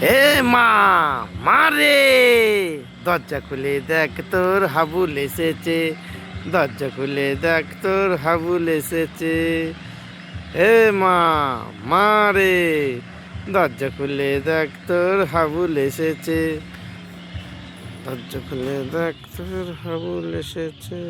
এ মা, মা রে, দরজা খুলে দেখ তোর হাবুল এসেছে, দরজা খুলে দেখ তোর হাবুল এসেছে। এ মা, মা রে, দরজা খুলে দেখ তোর হাবুল এসেছে, দরজা খুলে দেখ তোর হাবুল এসেছে।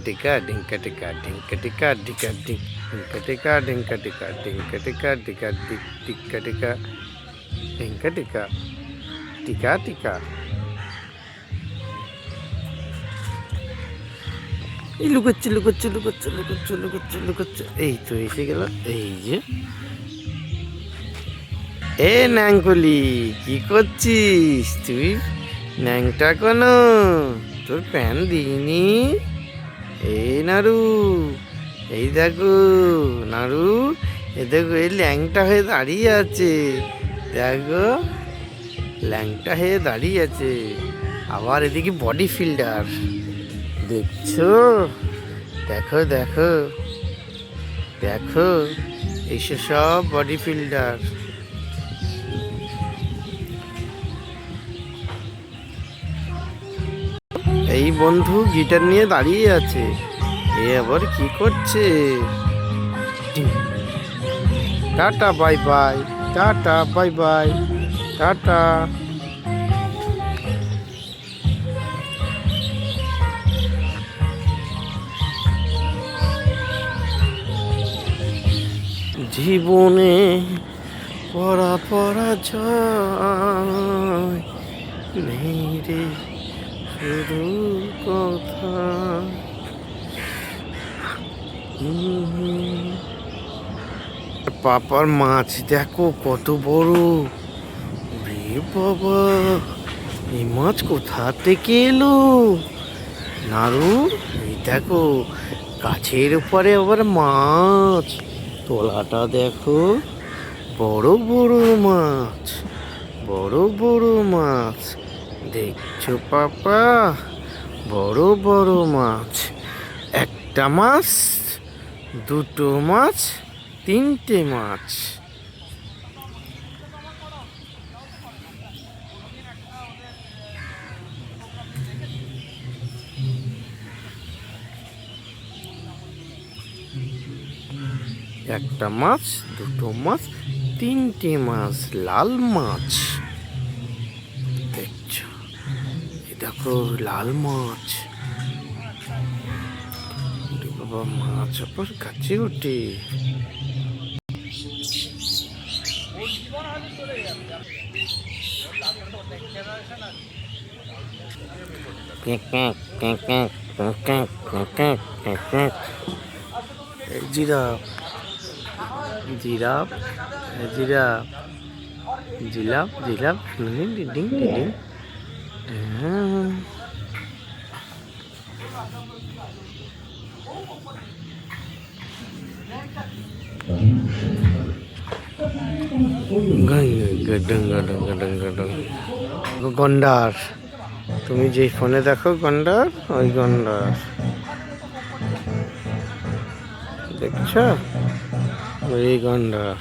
টিকা ঢিঙ্কা টিকা ঢিঙ্কা টিকা ঢিকা ঢিঙ্কা টিকা ঢিঙ্কা টিকা ঢিঙ্কা টিকা ঢিকা টিকা টিকা ঢিঙ্কা টিকা টিকা টিকা। এই লুকোচ্ছে লুকোচ্ছে লুকোচ্ছে লুকোচ্ছে লুকোচ্ছে লুকোচ্ছে, এই তো এসে গেল। এই যে এ ন্যাংকলি, কি করছিস তুই? ন্যাংটা কোনো তোর প্যান দিইনি। এই নাড়ু, এই দেখো নাড়ু, এ দেখো এই ল্যাংটা হয়ে দাঁড়িয়ে আছে, দেখো ল্যাংটা হয়ে দাঁড়িয়ে আছে। আবার এদিকে বডি ফিল্ডার দেখছো, দেখো দেখো দেখো, এইসব সব বডি ফিল্ডার। এই বন্ধু গিটার নিয়ে দাঁড়িয়ে আছে, এ আবার কি করছে? Tata bye bye, tata bye bye, tata. জীবনে পড়া পড়া যায় নেই রে শুধু কথা। পাপার মাছ দেখো কত বড়, রে বাবা, এই মাছ কোথা থেকে এলো? নাড়ু, এই দেখো গাছের উপরে আবার মাছ, তলাটা দেখো, বড় বড় মাছ, বড় বড় মাছ দেখছো পাপা, বড় বড় মাছ। একটা মাছ, দুটো মাছ, তিনটে মাছ। একটা মাছ, দুটো মাছ, তিনটে মাছ, লাল মাছ দেখছো, এই দেখো লাল মাছ। বাবা, মাছ আবার কাছে ওঠে। Giraffe, giraffe, giraffe, giraffe, giraffe, ding ding ding. গন্ডার, তুমি যে ফোনে দেখো গন্ডার, ওই গন্ডার দেখছ, ওই গন্ডার।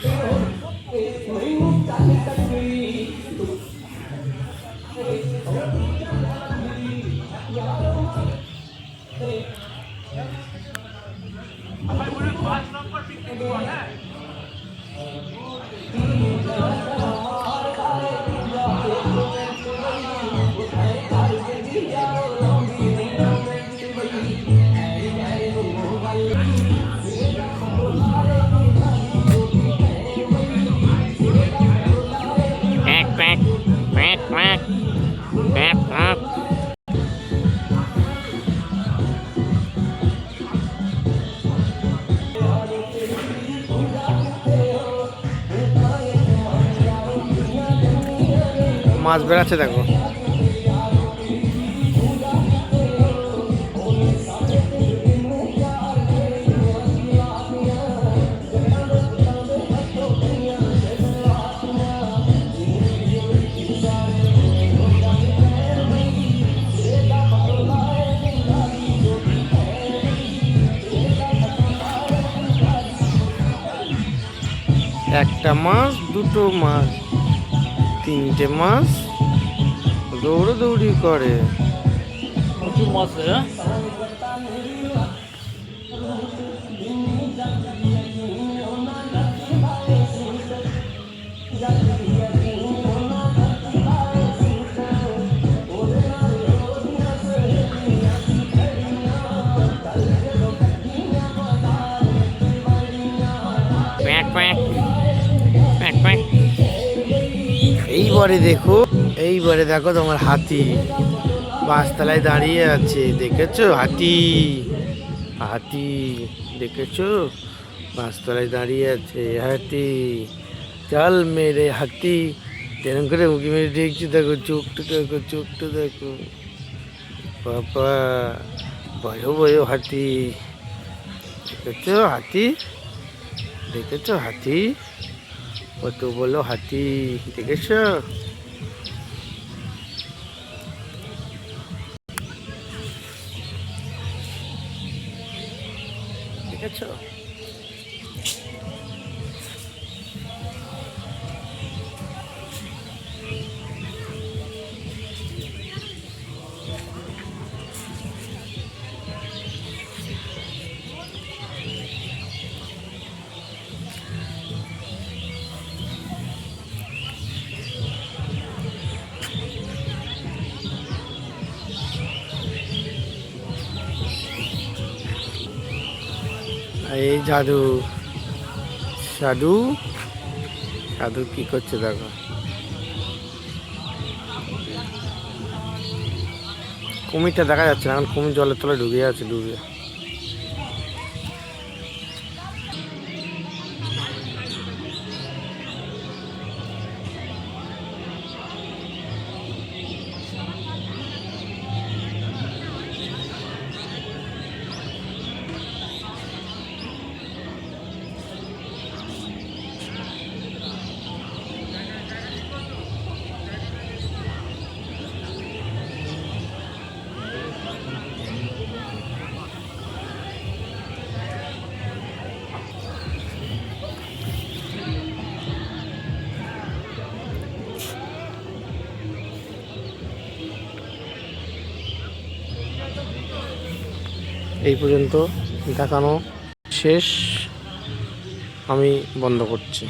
মাছ বেড়াচ্ছে দেখো। একটা মাছ, দুটো মাছ, তিনটে মাছ দৌড়াদৌড়ি করে। প্রচুর মাছ, হ্যাঁ। প্যাঁক প্যাঁক প্যাঁক প্যাঁক। এইবারে দেখো, এইবারে দেখো তোমার হাতি বাঁশতলায় দাঁড়িয়ে আছে, দেখেছো? হাতি, হাতি দেখেছো? বাঁশতলায় দাঁড়িয়ে আছে হাতি। চল মেরে হাতি, তেরম করে উঁকি মেরে দেখছি, দেখো চোখটা, দেখো চোখটা, দেখো বাবা, বড় বড় হাতি। দেখেছো হাতি? দেখেছো হাতি? কত বলো হাতি, দেখেছো? দেখেছো? এই জাদু, সাধু, সাধু কি করছে দেখো। কুমিরটা দেখা যাচ্ছে না, এখন কুমির জলের তলায় ডুবে আছে, ডুবে। এই পর্যন্ত দেখানো শেষ, আমি বন্ধ করছি।